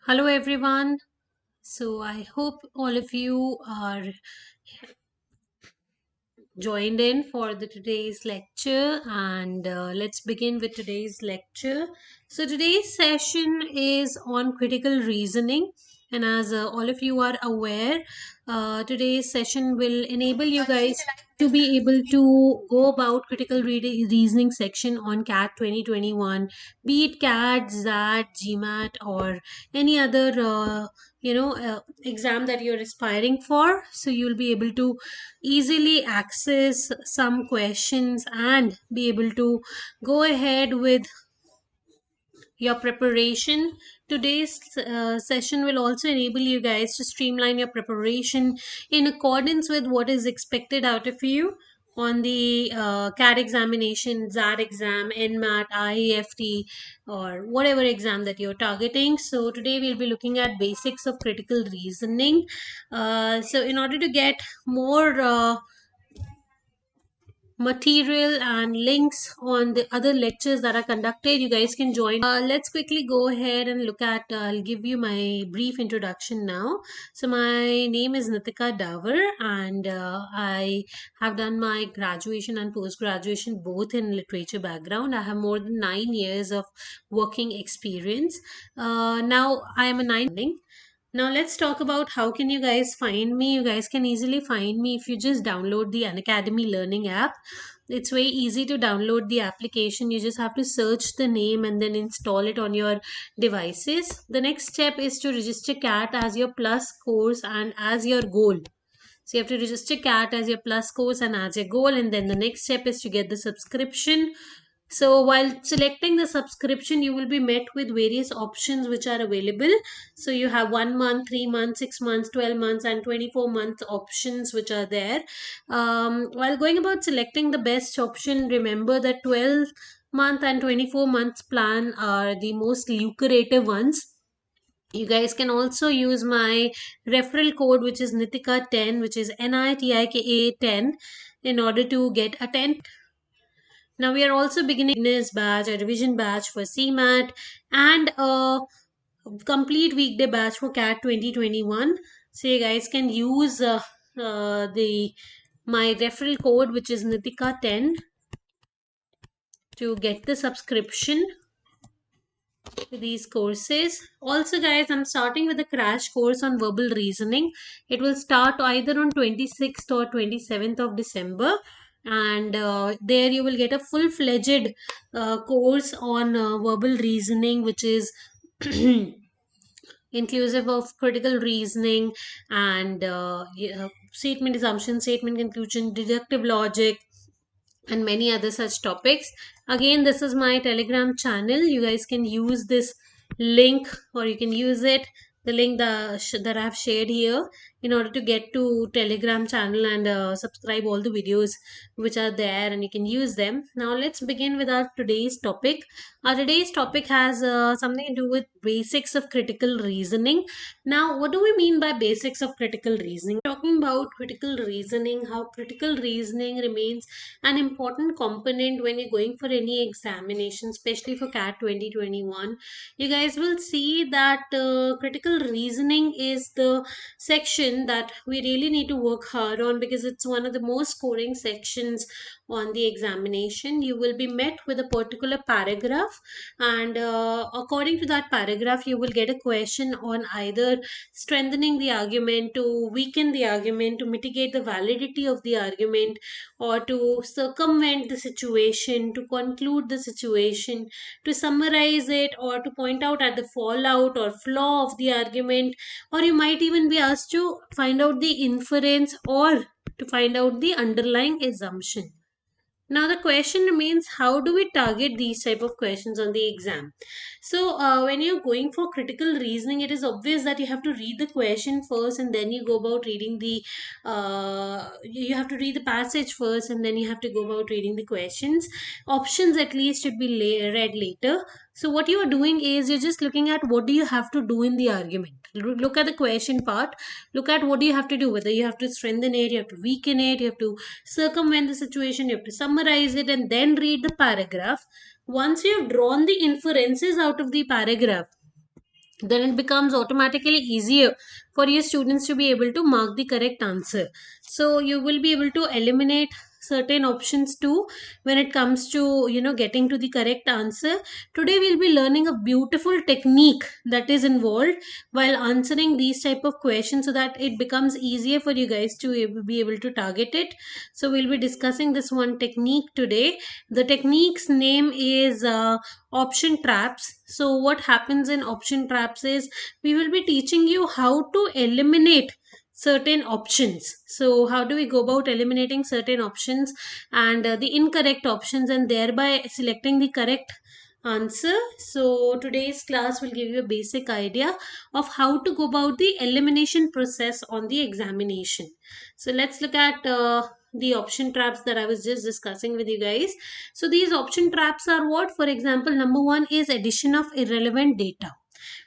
Hello everyone. So I hope all of you are joined in for the today's lecture and let's begin with today's lecture. So today's session is on critical reasoning, and as all of you are aware, today's session will enable you guys to be able to go about critical reasoning section on CAT 2021, be it CAT, XAT, GMAT, or any other exam that you're aspiring for. So you'll be able to easily access some questions and be able to go ahead with your preparation. Today's session will also enable you guys to streamline your preparation in accordance with what is expected out of you on the CAT examination, XAT exam, NMAT, IIFT, or whatever exam that you're targeting. So today we'll be looking at basics of critical reasoning. So in order to get more material and links on the other lectures that are conducted, you guys can join. Let's quickly go ahead and look at I'll give you my brief introduction now. So my name is Nitika Dawar, and I have done my graduation and post graduation both in literature background. I have more than 9 years of working experience. Now I am a nine. Now let's talk about how can you guys find me. You guys can easily find me if you just download the Unacademy learning app. It's very easy to download the application. You just have to search the name and then install it on your devices. The next step is to register CAT as your plus course and as your goal. So you have to register CAT as your plus course and as your goal, and then the next step is to get the subscription. So while selecting the subscription, you will be met with various options which are available. So you have 1 month, 3 months, 6 months, 12 months, and 24-month options which are there. While going about selecting the best option, remember that 12-month and 24 months plan are the most lucrative ones. You guys can also use my referral code, which is Nitika10, which is Nitika 10, in order to get a 10. Now we are also beginning beginners batch, a revision batch for CMAT, and a complete weekday batch for CAT 2021. So you guys can use the my referral code, which is Nitika10, to get the subscription to these courses. Also guys, I'm starting with a crash course on verbal reasoning. It will start either on 26th or 27th of December, and there you will get a full-fledged course on verbal reasoning, which is inclusive of critical reasoning and statement assumption, statement conclusion, deductive logic, and many other such topics. Again, this is my Telegram channel. You guys can use this link, or you can use it, the link that I have shared here, in order to get to Telegram channel and subscribe all the videos which are there, and you can use them. Now let's begin with our today's topic. Our today's topic has something to do with basics of critical reasoning. Now, what do we mean by basics of critical reasoning? Talking about critical reasoning, how critical reasoning remains an important component when you're going for any examination, especially for CAT 2021. You guys will see that critical reasoning is the section that we really need to work hard on, because it's one of the most scoring sections on the examination. You will be met with a particular paragraph, and according to that paragraph, you will get a question on either strengthening the argument, to weaken the argument, to mitigate the validity of the argument, or to circumvent the situation, to conclude the situation, to summarize it, or to point out at the fallout or flaw of the argument, or you might even be asked to find out the inference or to find out the underlying assumption. Now the question remains, how do we target these type of questions on the exam? So when you're going for critical reasoning, it is obvious that you have to read the question first, and then you go about reading the you have to read the passage first, and then you have to go about reading the questions. Options at least should be read later. So what you are doing is you're just looking at what do you have to do in the argument. Look at the question part. Look at what do you have to do, whether you have to strengthen it, you have to weaken it, you have to circumvent the situation, you have to summarize it, and then read the paragraph. Once you have drawn the inferences out of the paragraph, then it becomes automatically easier for your students to be able to mark the correct answer. So you will be able to eliminate certain options too when it comes to getting to the correct answer. Today we'll be learning a beautiful technique that is involved while answering these type of questions, so that it becomes easier for you guys to be able to target it. So we'll be discussing this one technique today. The technique's name is option traps. So what happens in option traps is we will be teaching you how to eliminate certain options. So how do we go about eliminating certain options and the incorrect options, and thereby selecting the correct answer. So today's class will give you a basic idea of how to go about the elimination process on the examination. So let's look at the option traps that I was just discussing with you guys. So these option traps are what? For example, number one is addition of irrelevant data.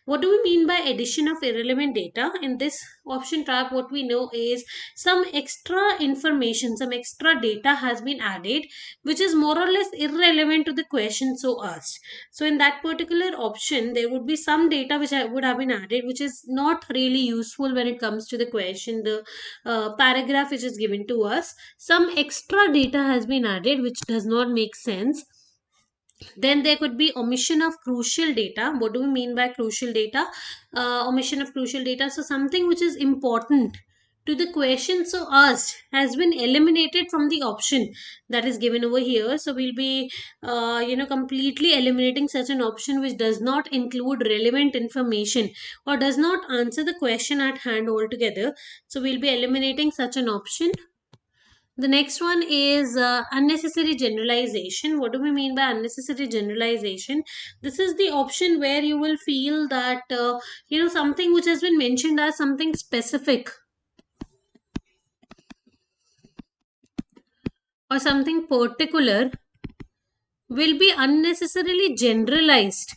What do we mean by addition of irrelevant data? In this option trap, what we know is some extra information, some extra data has been added, which is more or less irrelevant to the question so asked. So in that particular option, there would be some data which would have been added, which is not really useful when it comes to the question, the paragraph which is given to us. Some extra data has been added, which does not make sense. Then there could be omission of crucial data. What do we mean by crucial data? Omission of crucial data. So something which is important to the question so asked has been eliminated from the option that is given over here. So we'll be completely eliminating such an option which does not include relevant information or does not answer the question at hand altogether. So we'll be eliminating such an option. The next one is unnecessary generalization. What do we mean by unnecessary generalization? This is the option where you will feel that something which has been mentioned as something specific or something particular will be unnecessarily generalized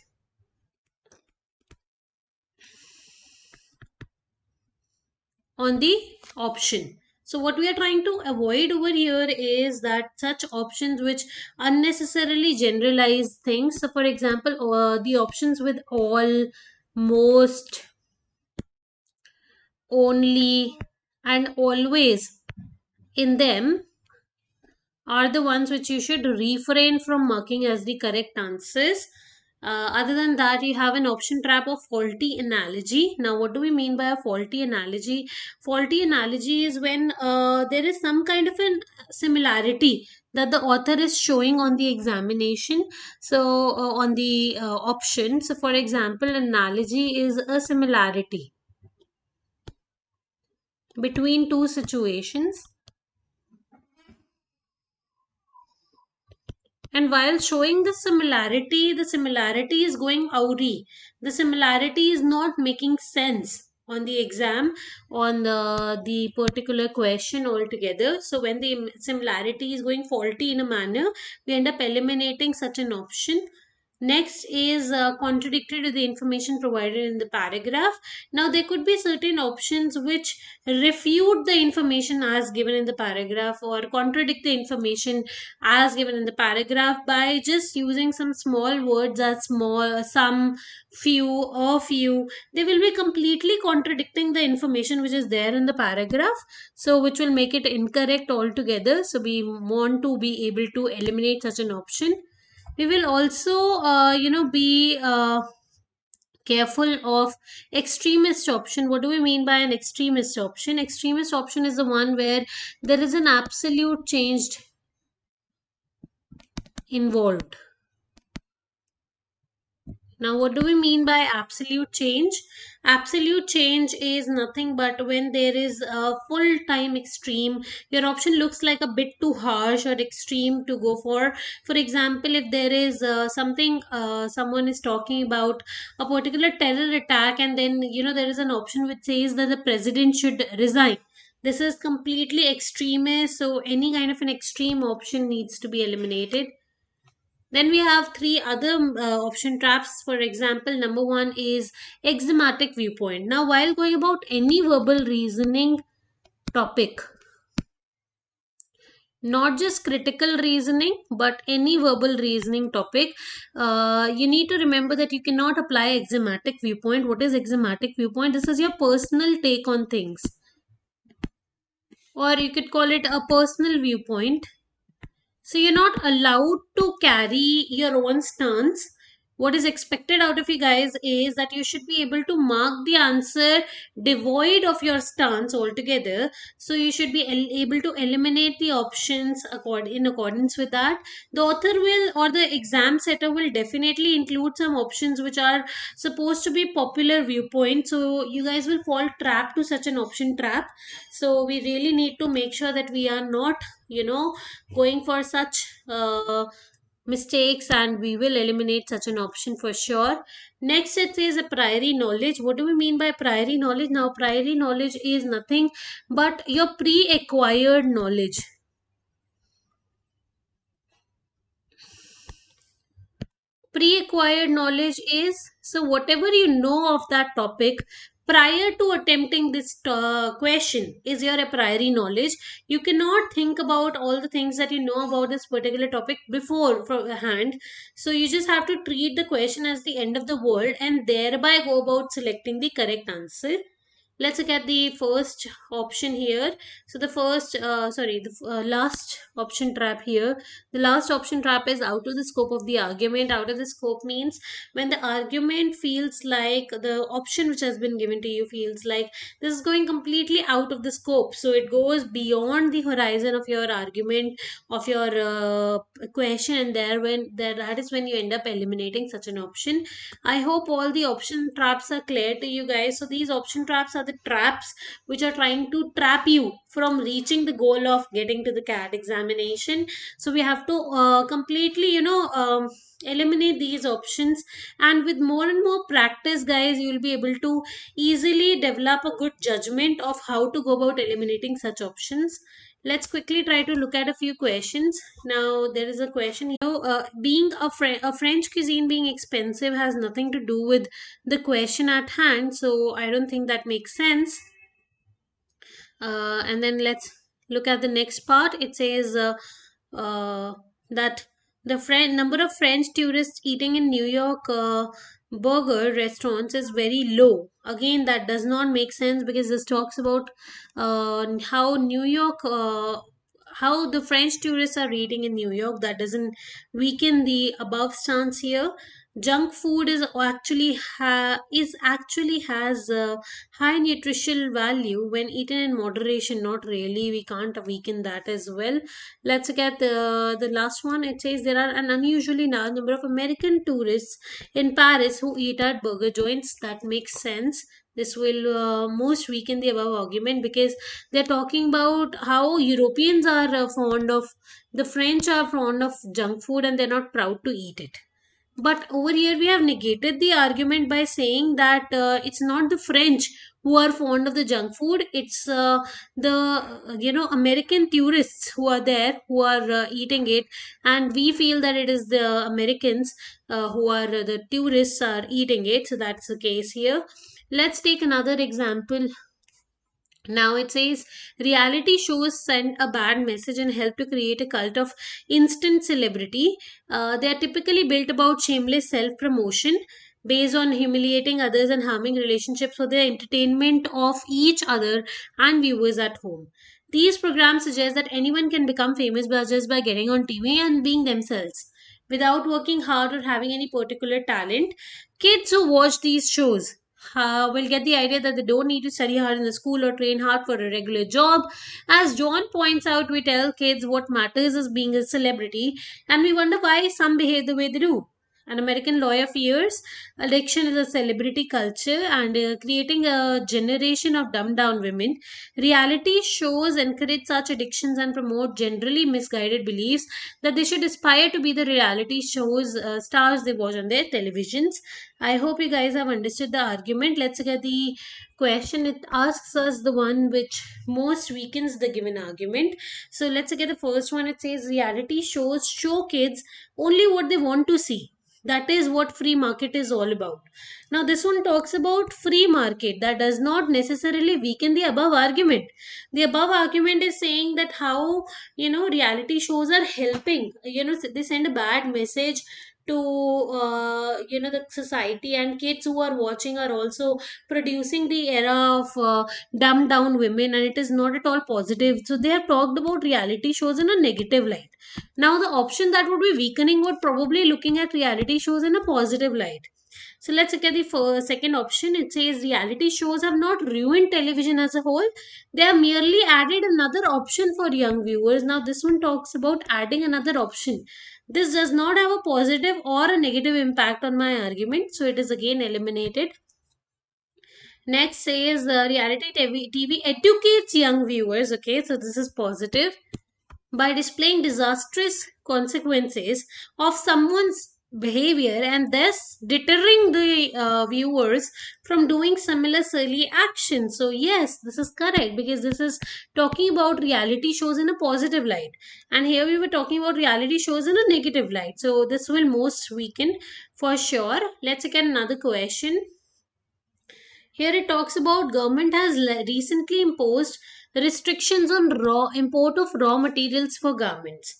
on the option. So what we are trying to avoid over here is that such options which unnecessarily generalize things. So for example, the options with all, most, only, and always in them are the ones which you should refrain from marking as the correct answers. Other than that, you have an option trap of faulty analogy. Now, what do we mean by a faulty analogy? Faulty analogy is when there is some kind of a similarity that the author is showing on the examination. So, on the option. So, for example, analogy is a similarity between two situations. And while showing the similarity is going awry. The similarity is not making sense on the exam, on the particular question altogether. So when the similarity is going faulty in a manner, we end up eliminating such an option. Next is contradictory to the information provided in the paragraph. Now, there could be certain options which refute the information as given in the paragraph or contradict the information as given in the paragraph by just using some small words as small, some, few, a few. They will be completely contradicting the information which is there in the paragraph, so which will make it incorrect altogether. So we want to be able to eliminate such an option. We will also be careful of extremist option. What do we mean by an extremist option? Extremist option is the one where there is an absolute change involved. Now, what do we mean by absolute change? Absolute change is nothing but when there is a full time extreme. Your option looks like a bit too harsh or extreme to go for. For example, if there is something, someone is talking about a particular terror attack, and then there is an option which says that the president should resign. This is completely extremist, so any kind of an extreme option needs to be eliminated. Then we have three other option traps. For example, number one is axiomatic viewpoint. Now, while going about any verbal reasoning topic, not just critical reasoning but any verbal reasoning topic. You need to remember that you cannot apply axiomatic viewpoint. What is axiomatic viewpoint? This is your personal take on things, or you could call it a personal viewpoint. So you're not allowed to carry your own stance. What is expected out of you guys is that you should be able to mark the answer devoid of your stance altogether. So you should be able to eliminate the options in accordance with that. The author will, or the exam setter will definitely include some options which are supposed to be popular viewpoints. So you guys will fall trap to such an option trap. So we really need to make sure that we are not, going for such mistakes, and we will eliminate such an option for sure. Next, it says a priori knowledge. What do we mean by priori knowledge? Now, priori knowledge is nothing but your pre-acquired knowledge. Pre-acquired knowledge is, so whatever you know of that topic prior to attempting this question is your a priori knowledge. You cannot think about all the things that you know about this particular topic beforehand. So you just have to treat the question as the end of the world and thereby go about selecting the correct answer. Let's look at the first option here. So the last option trap here. The last option trap is out of the scope of the argument. Out of the scope means when the argument feels like, the option which has been given to you feels like this is going completely out of the scope. So it goes beyond the horizon of your argument, of your question, and that is when you end up eliminating such an option. I hope all the option traps are clear to you guys. So these option traps are the traps which are trying to trap you from reaching the goal of getting to the CAT examination. So we have to completely, eliminate these options. And with more and more practice, guys, you will be able to easily develop a good judgment of how to go about eliminating such options. Let's quickly try to look at a few questions. Now, there is a question here. Being a French cuisine being expensive has nothing to do with the question at hand. So, I don't think that makes sense. And then let's look at the next part. It says that the number of French tourists eating in New York burger restaurants is very low. Again, that does not make sense because this talks about how New York. How the French tourists are eating in New York. That doesn't weaken the above stance here. Junk food is actually has high nutritional value when eaten in moderation. Not really, we can't weaken that as well. Let's get the last one. It says there are an unusually large number of American tourists in Paris who eat at burger joints. That makes sense. This will most weaken the above argument because they're talking about how Europeans are fond of, the French are fond of junk food and they're not proud to eat it. But over here, we have negated the argument by saying that it's not the French who are fond of the junk food. It's the American tourists who are there who are eating it, and we feel that it is the Americans who are the tourists are eating it. So that's the case here. Let's take another example. Now it says reality shows send a bad message and help to create a cult of instant celebrity. They are typically built about shameless self promotion based on humiliating others and harming relationships for the entertainment of each other and viewers at home. These programs suggest that anyone can become famous by just by getting on TV and being themselves without working hard or having any particular talent. Kids who watch these shows will get the idea that they don't need to study hard in the school or train hard for a regular job. As John points out, we tell kids what matters is being a celebrity, and we wonder why some behave the way they do. An American lawyer fears addiction is a celebrity culture and creating a generation of dumbed down women. Reality shows encourage such addictions and promote generally misguided beliefs that they should aspire to be the reality shows stars they watch on their televisions. I hope you guys have understood the argument. Let's get the question. It asks us the one which most weakens the given argument. So let's get the first one. It says reality shows show kids only what they want to see. That is what free market is all about. Now, this one talks about free market. That does not necessarily weaken the above argument. The above argument is saying that how, reality shows are helping, they send a bad message to, the society, and kids who are watching are also producing the era of dumbed down women, and it is not at all positive. So they have talked about reality shows in a negative light. Now, the option that would be weakening would probably looking at reality shows in a positive light. So let's look at the first, second option. It says reality shows have not ruined television as a whole. They have merely added another option for young viewers. Now, this one talks about adding another option. This does not have a positive or a negative impact on my argument, so it is again eliminated. Next says reality TV educates young viewers. Okay, so this is positive by displaying disastrous consequences of someone's behavior and thus deterring the viewers from doing similar silly actions. So yes, this is correct, because this is talking about reality shows in a positive light, and here we were talking about reality shows in a negative light, so this will most weaken for sure. Let's look at another question. Here it talks about government has recently imposed restrictions on raw import of raw materials for garments.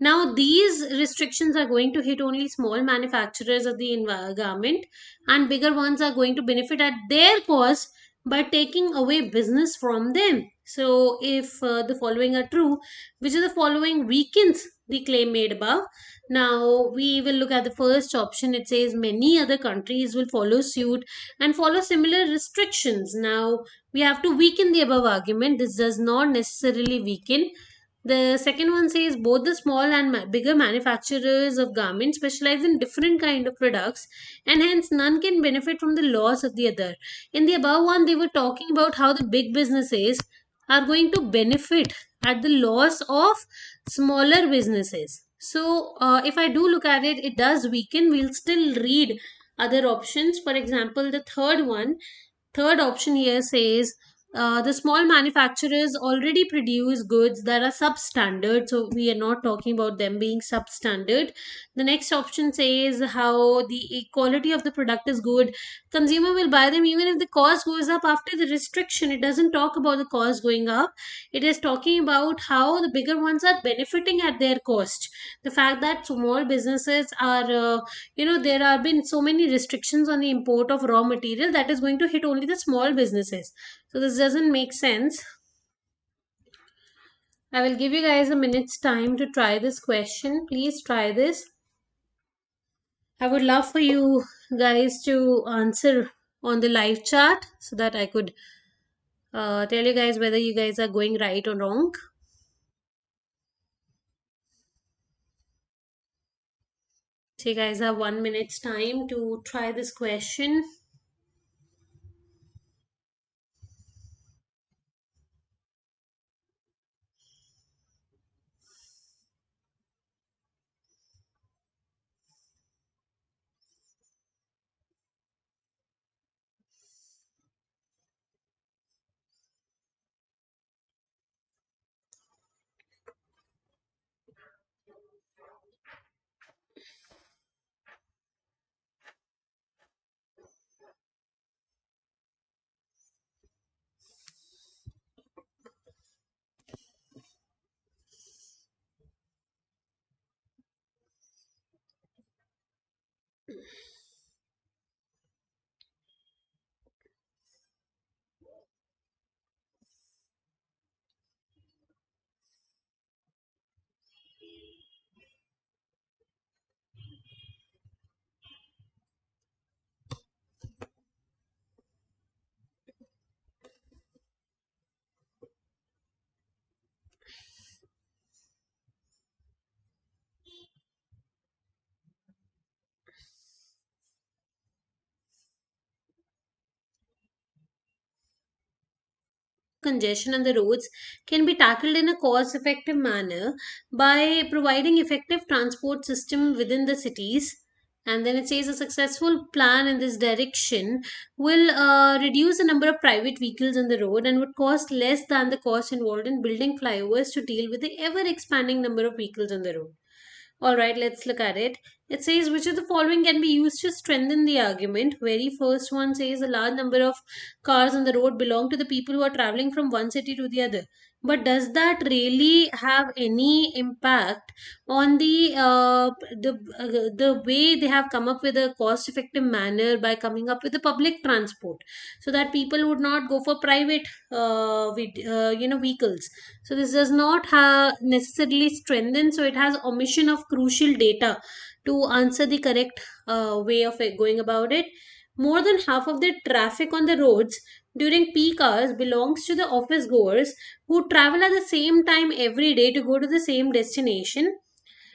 Now these restrictions are going to hit only small manufacturers of the garment, and bigger ones are going to benefit at their cost by taking away business from them. So if the following are true, which of the following weakens the claim made above? Now we will look at the first option. It says many other countries will follow suit and follow similar restrictions. Now, we have to weaken the above argument. This does not necessarily weaken. The second one says both the small and bigger manufacturers of garments specialize in different kind of products, and hence none can benefit from the loss of the other. In the above one, they were talking about how the big businesses are going to benefit at the loss of smaller businesses. So, if I do look at it, it does weaken. We'll still read other options. For example, the third option here says the small manufacturers already produce goods that are substandard, so we are not talking about them being substandard. The next option says how the quality of the product is good, consumer will buy them even if the cost goes up after the restriction. It doesn't talk about the cost going up, it is talking about how the bigger ones are benefiting at their cost. The fact that small businesses are there have been so many restrictions on the import of raw material, that is going to hit only the small businesses. So this doesn't make sense. I will give you guys a minute's time to try this question. Please try this. I would love for you guys to answer on the live chat so that I could tell you guys whether you guys are going right or wrong. So you guys have 1 minute's time to try this question. Congestion on the roads can be tackled in a cost effective manner by providing effective transport system within the cities. And then it says a successful plan in this direction will reduce the number of private vehicles on the road and would cost less than the cost involved in building flyovers to deal with the ever expanding number of vehicles on the road. All right, let's look at it. It says which of the following can be used to strengthen the argument. Very first one says a large number of cars on the road belong to the people who are traveling from one city to the other. But does that really have any impact on the way they have come up with a cost effective manner by coming up with a public transport, so that people would not go for private vehicles. So this does not have necessarily strengthen, so it has omission of crucial data to answer the correct way of going about it. More than half of the traffic on the roads during peak hours belongs to the office goers who travel at the same time every day to go to the same destination.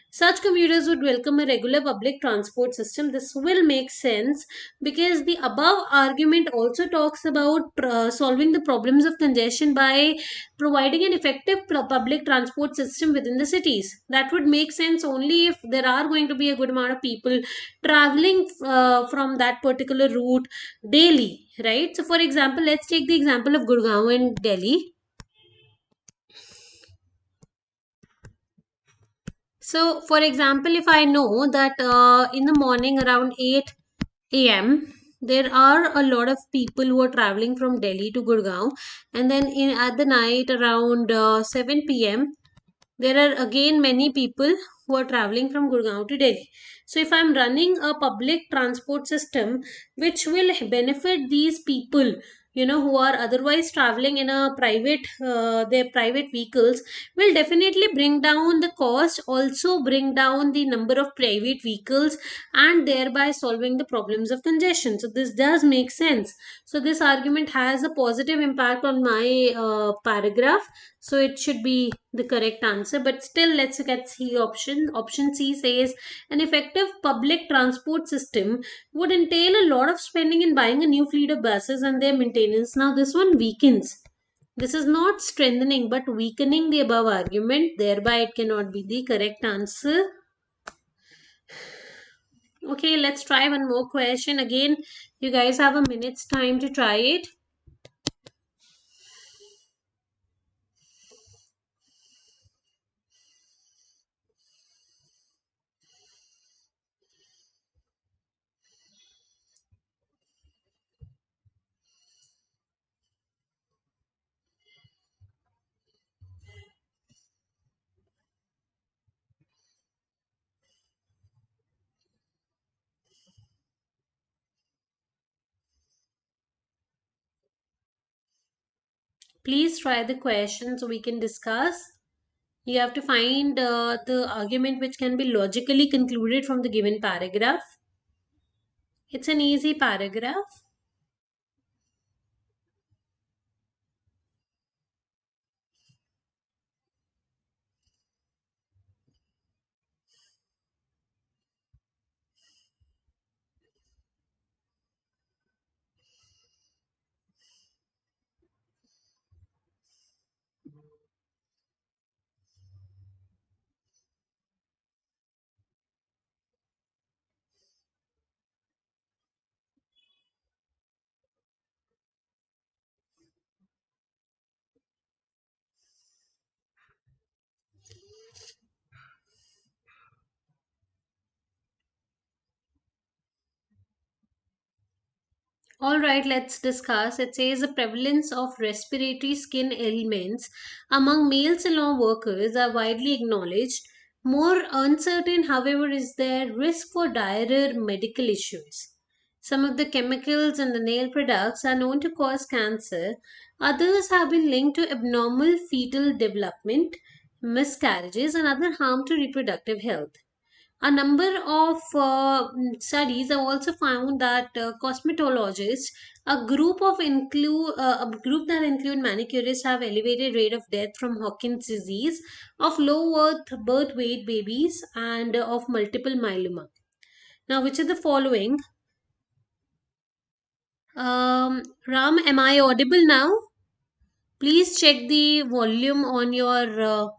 Such commuters would welcome a regular public transport system. This will make sense because the above argument also talks about solving the problems of congestion by providing an effective public transport system within the cities. That would make sense only if there are going to be a good amount of people traveling from that particular route daily, right? So, for example, let's take the example of Gurgaon and Delhi. So, for example, if I know that in the morning around 8 a.m., there are a lot of people who are traveling from Delhi to Gurgaon, and then at the night around 7 p.m., there are again many people who are traveling from Gurgaon to Delhi. So, if I'm running a public transport system which will benefit these people, who are otherwise traveling in a their private vehicles, will definitely bring down the cost, also bring down the number of private vehicles, and thereby solving the problems of congestion. So, this does make sense. So, this argument has a positive impact on my paragraph, so it should be the correct answer. But still, let's look at C option. Option C says an effective public transport system would entail a lot of spending in buying a new fleet of buses and their maintenance. Now, this one weakens. This is not strengthening but weakening the above argument. Thereby, it cannot be the correct answer. Okay, let's try one more question. Again, you guys have a minute's time to try it. Please try the question so we can discuss. You have to find the argument which can be logically concluded from the given paragraph. It's an easy paragraph. All right, let's discuss. It says the prevalence of respiratory skin ailments among male salon workers are widely acknowledged. More uncertain, however, is their risk for diarrhea medical issues. Some of the chemicals in the nail products are known to cause cancer. Others have been linked to abnormal fetal development, miscarriages, and other harm to reproductive health. A number of studies have also found that cosmetologists, a group that include manicurists, have elevated rate of death from Hawkins disease, of low birth weight babies, and of multiple myeloma. Now, which of the following? Ram, am I audible now? Please check the volume on your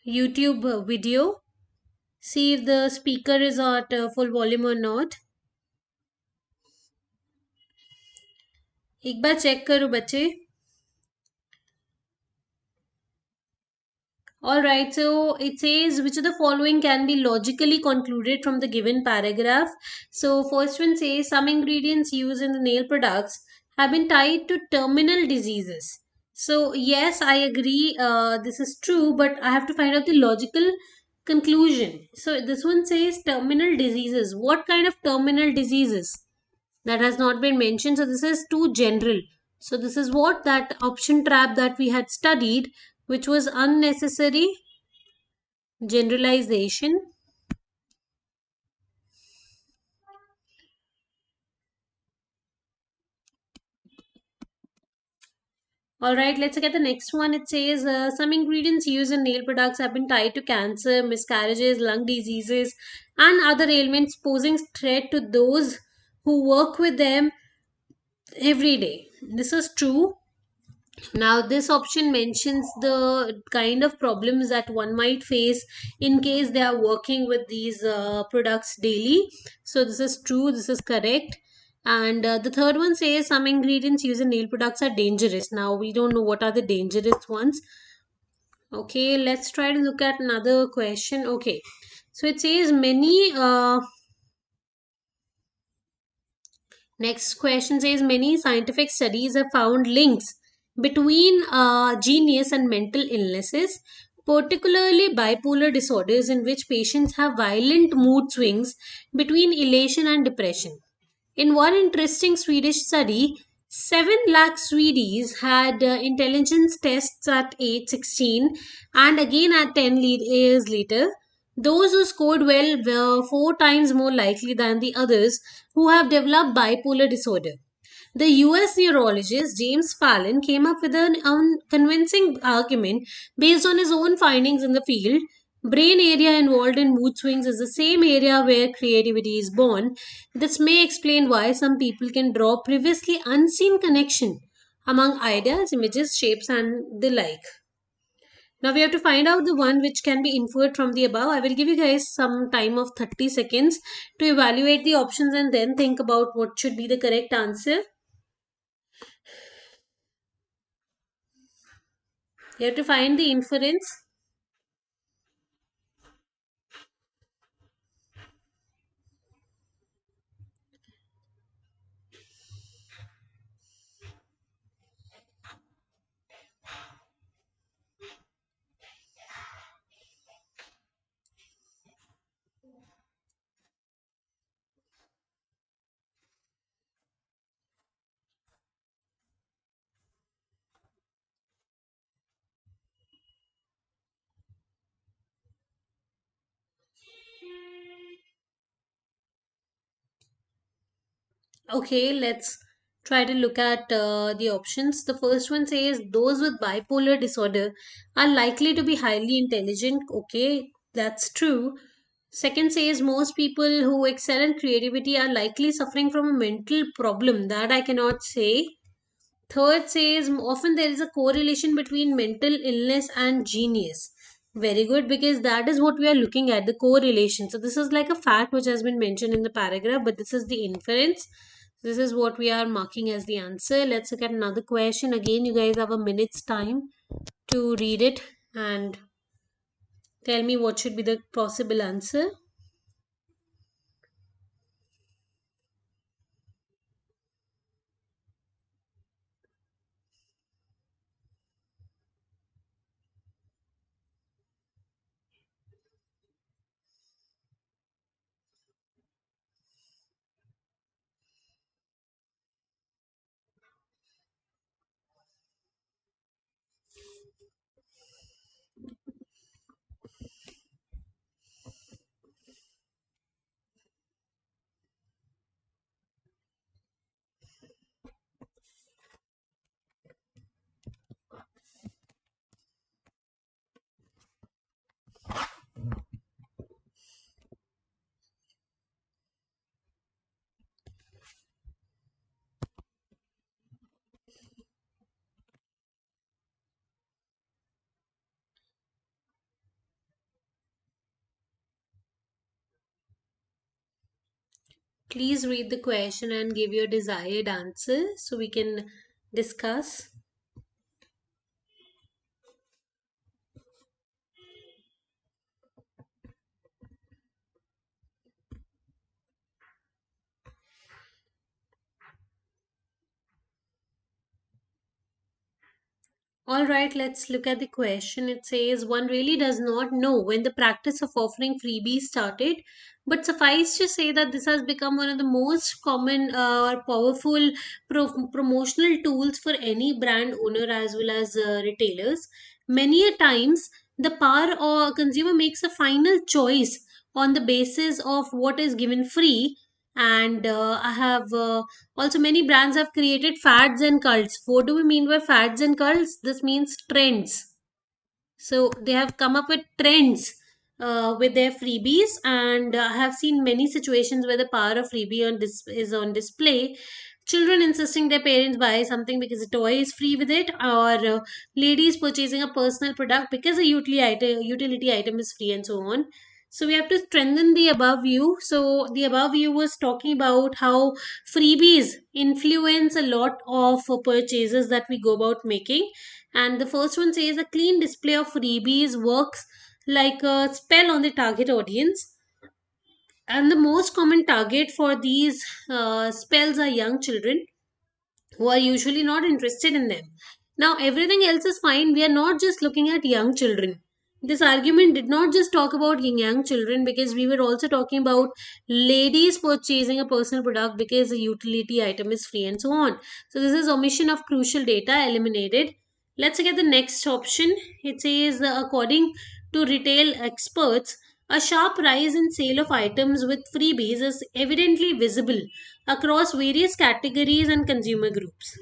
YouTube video. See if the speaker is at full volume or not. एक बार check करो बच्चे. All right, so it says which of the following can be logically concluded from the given paragraph. So, first one says some ingredients used in the nail products have been tied to terminal diseases. So, yes, I agree, this is true, but I have to find out the logical conclusion. So, this one says terminal diseases. What kind of terminal diseases? That has not been mentioned. So, this is too general. So, this is what that option trap that we had studied, which was unnecessary generalization. All right, let's look at the next one. It says some ingredients used in nail products have been tied to cancer, miscarriages, lung diseases, and other ailments, posing threat to those who work with them every day. This is true. Now, this option mentions the kind of problems that one might face in case they are working with these products daily. So, this is true, this is correct. And the third one says some ingredients used in nail products are dangerous. Now, we don't know what are the dangerous ones. Okay, let's try to look at another question. Okay, so it says many next question says many scientific studies have found links between genius and mental illnesses, particularly bipolar disorders, in which patients have violent mood swings between elation and depression. In one interesting Swedish study, 7 lakh Swedes had intelligence tests at age 16 and again at 10 years later. Those who scored well were 4 times more likely than the others who have developed bipolar disorder. The US neurologist James Fallon came up with an unconvincing argument based on his own findings in the field. Brain area involved in mood swings is the same area where creativity is born. This may explain why some people can draw previously unseen connection among ideas, images, shapes, and the like. Now we have to find out the one which can be inferred from the above. I will give you guys some time of 30 seconds to evaluate the options and then think about what should be the correct answer. You have to find the inference. Okay, let's try to look at the options. The first one says those with bipolar disorder are likely to be highly intelligent. Okay, that's true. Second says most people who excel in creativity are likely suffering from a mental problem. That I cannot say. Third says often there is a correlation between mental illness and genius. Very good, because that is what we are looking at, the correlation. So this is like a fact which has been mentioned in the paragraph, but this is the inference. This is what we are marking as the answer. Let's look at another question. Again, you guys have a minute's time to read it and tell me what should be the possible answer. Please read the question and give your desired answer so we can discuss. All right, let's look at the question. It says, one really does not know when the practice of offering freebies started, but suffice to say that this has become one of the most common or powerful promotional tools for any brand owner as well as retailers. Many a times, the power or consumer makes a final choice on the basis of what is given free. And I have also, many brands have created fads and cults. What do we mean by fads and cults? This means trends. So they have come up with trends with their freebies, and I have seen many situations where the power of freebie is on display. Children insisting their parents buy something because a toy is free with it, or ladies purchasing a personal product because a utility item is free, and so on. So we have to strengthen the above view. So the above view was talking about how freebies influence a lot of purchases that we go about making. And the first one says a clean display of freebies works like a spell on the target audience. And the most common target for these spells are young children who are usually not interested in them. Now, everything else is fine. We are not just looking at young children. This argument did not just talk about young children, because we were also talking about ladies purchasing a personal product because a utility item is free, and so on. So, this is omission of crucial data eliminated. Let's get the next option. It says, according to retail experts, a sharp rise in sale of items with freebies is evidently visible across various categories and consumer groups.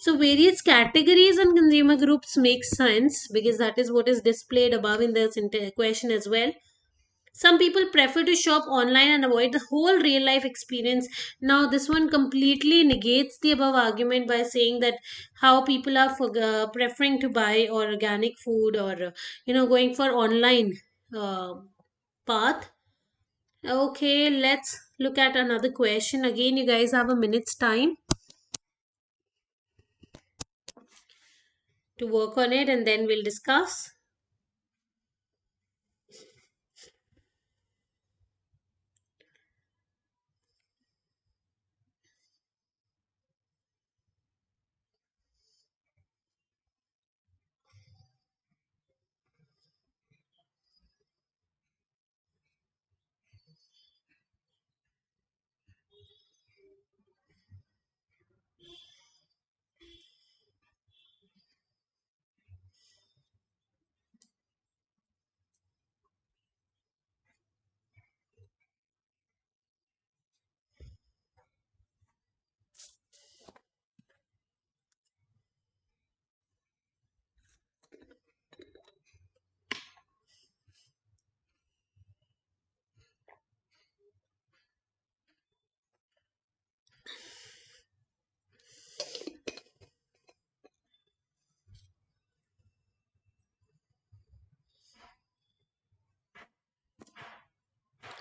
So, various categories and consumer groups make sense because that is what is displayed above in this question as well. Some people prefer to shop online and avoid the whole real life experience. Now, this one completely negates the above argument by saying that how people are preferring to buy organic food, or going for online uh, path. Okay, let's look at another question. Again, you guys have a minute's time to work on it, and then we'll discuss.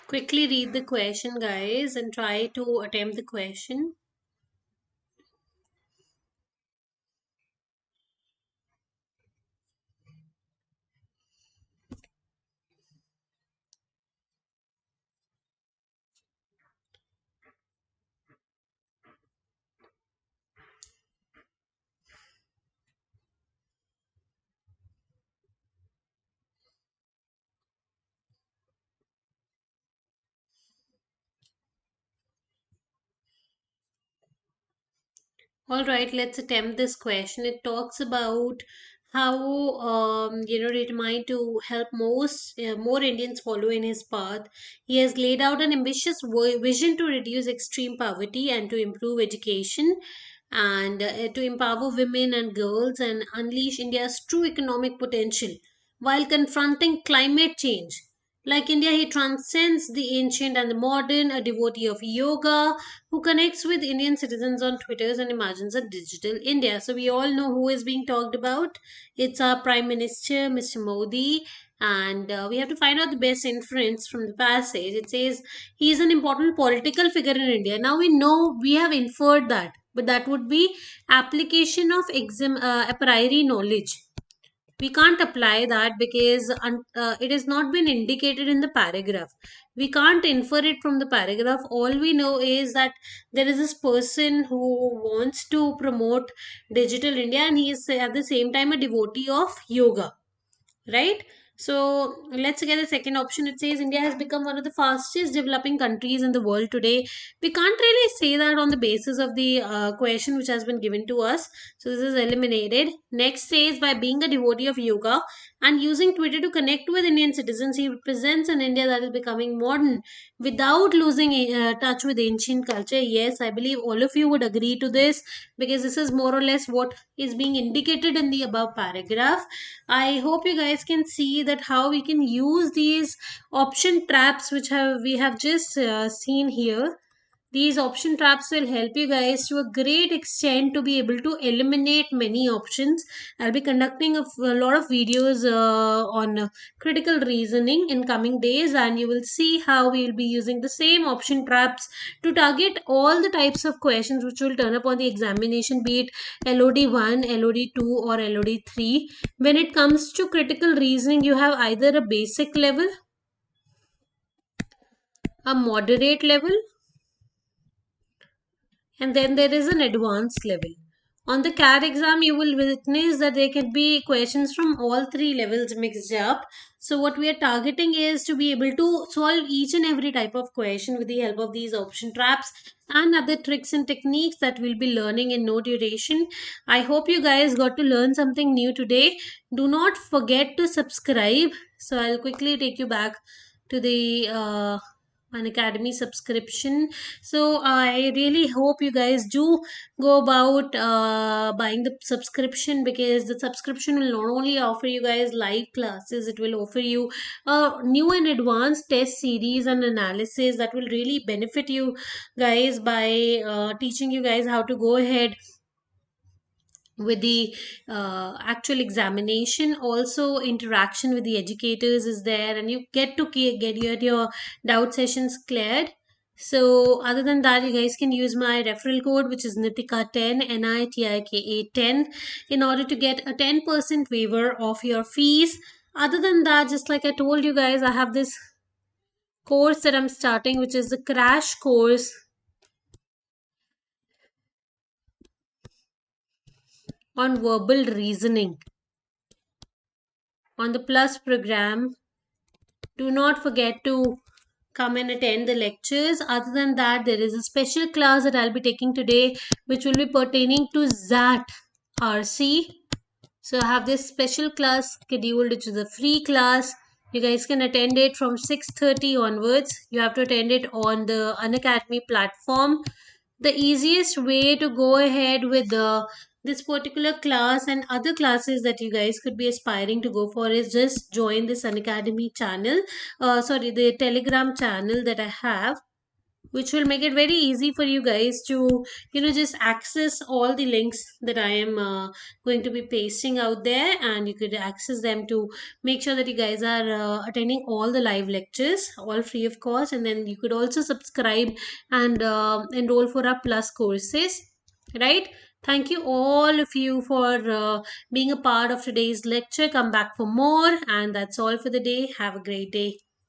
Quickly read the question, guys, and try to attempt the question. All right, let's attempt this question. It talks about how determined to help more Indians follow in his path. He has laid out an ambitious vision to reduce extreme poverty and to improve education, and to empower women and girls and unleash India's true economic potential while confronting climate change. Like India, he transcends the ancient and the modern, a devotee of yoga who connects with Indian citizens on Twitter and imagines a digital India. So we all know who is being talked about. It's our Prime Minister, Mr. Modi, and we have to find out the best inference from the passage. It says he is an important political figure in India. Now we know, we have inferred that, but that would be application of a priori knowledge. We can't apply that because it has not been indicated in the paragraph. We can't infer it from the paragraph. All we know is that there is this person who wants to promote digital India, and he is at the same time a devotee of yoga, right? So let's get the second option. It says India has become one of the fastest developing countries in the world today. We can't really say that on the basis of the question which has been given to us. So this is eliminated. Next says by being a devotee of yoga and using Twitter to connect with Indian citizens, he represents an India that is becoming modern without losing touch with ancient culture. Yes, I believe all of you would agree to this because this is more or less what is being indicated in the above paragraph. I hope you guys can see that how we can use these option traps which we have just seen here. These option traps will help you guys to a great extent to be able to eliminate many options. I'll be conducting a lot of videos on critical reasoning in coming days, and you will see how we will be using the same option traps to target all the types of questions which will turn up on the examination, be it LOD1, LOD2 or LOD3. When it comes to critical reasoning, you have either a basic level, a moderate level, and then there is an advanced level. On the CAT exam, you will witness that there can be questions from all three levels mixed up. So what we are targeting is to be able to solve each and every type of question with the help of these option traps and other tricks and techniques that we'll be learning in no duration. I hope you guys got to learn something new today. Do not forget to subscribe. So I'll quickly take you back to the Unacademy subscription. So I really hope you guys do go about buying the subscription, because the subscription will not only offer you guys live classes, it will offer you a new and advanced test series and analysis that will really benefit you guys by teaching you guys how to go ahead with the actual examination. Also interaction with the educators is there, and you get to get your doubt sessions cleared. So other than that, you guys can use my referral code, which is Nitika 10, Nitika 10, in order to get a 10% waiver of your fees. Other than that, just like I told you guys, I have this course that I'm starting, which is the crash course on verbal reasoning on the Plus program. Do not forget to come and attend the lectures. Other than that, there is a special class that I'll be taking today, which will be pertaining to ZAT RC. So I have this special class scheduled, which is a free class. You guys can attend it from 6:30 onwards. You have to attend it on the Unacademy platform. The easiest way to go ahead with this particular class and other classes that you guys could be aspiring to go for is just join this Unacademy channel. Sorry, the Telegram channel that I have, which will make it very easy for you guys to just access all the links that I am going to be pasting out there, and you could access them to make sure that you guys are attending all the live lectures, all free of cost. And then you could also subscribe and enroll for our plus courses, right? Thank you all of you for being a part of today's lecture. Come back for more, and that's all for the day. Have a great day.